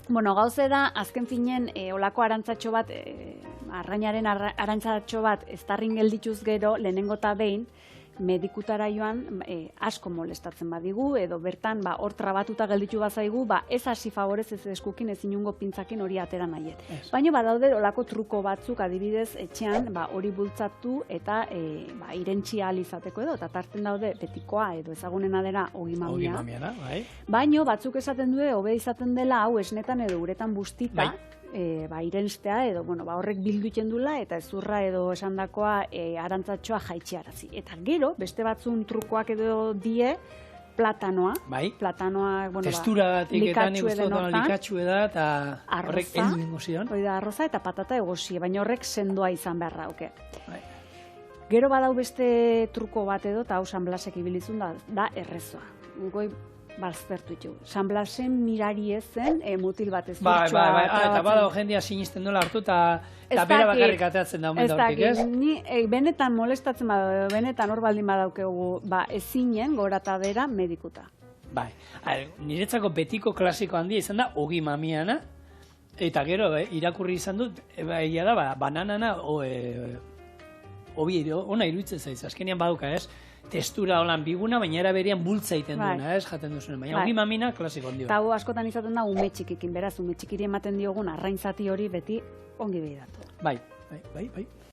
Bueno, gauze da, azken finen, olako arantzatxo bat, arrainaren arantzatxo bat, estarrin geldituz gero, lehenengo eta behin, medikutara joan asko molestatzen badigu, edo bertan hor trabatuta gelditu bazaigu, ez hasi favorez ez eskukin ez inungo pintzakin hori atera nahiet. Baina badaude olako truko batzuk adibidez etxean hori bultzatu eta irentxi ahal izateko edo, eta tarten daude betikoa edo ezagunena dela ogimamia. Baina batzuk esaten du, hobe izaten dela hau esnetan edo uretan bustita, irenstea edo horrek bilduiten dula eta ezurra edo esandakoa arantzatxoa jaitxearazi. Eta gero, beste batzun trukoak edo die, platanoa. Platanoa, testuratik eta nik uste dut likatxue da eta horrek heldu ingo zion. Hori da, arroza eta patata egosie, baina horrek sendoa izan beharra, oke. Gero badau beste truko bat edo, eta hau San Blasek ibilizun da errezoa. Goi baztertu ditu. San Blasen mirari ezen mutil bat ez zurtxoa. Eta badago jendia sinisten dola hartu eta bera bakarrik ateatzen da omen daurtik, ez? Ni benetan molestatzen bada, benetan hor baldin badaukegu, ezinen gora eta bera medikuta. Niretzako betiko klasiko handia izan da ogi mamiana, eta gero irakurri izan dut, egia da, bananana ona iruditzen zaiz, azkenean baduka, ez? Testura holan biguna, baina era berian bultza egiten duena, jaten duzuen. Baina ogi mamina klasiko ondio. Eta askotan izaten da ume txikikin, beraz, ume txikiri ematen diogun arraintzati hori beti ongi behiratu. Bai.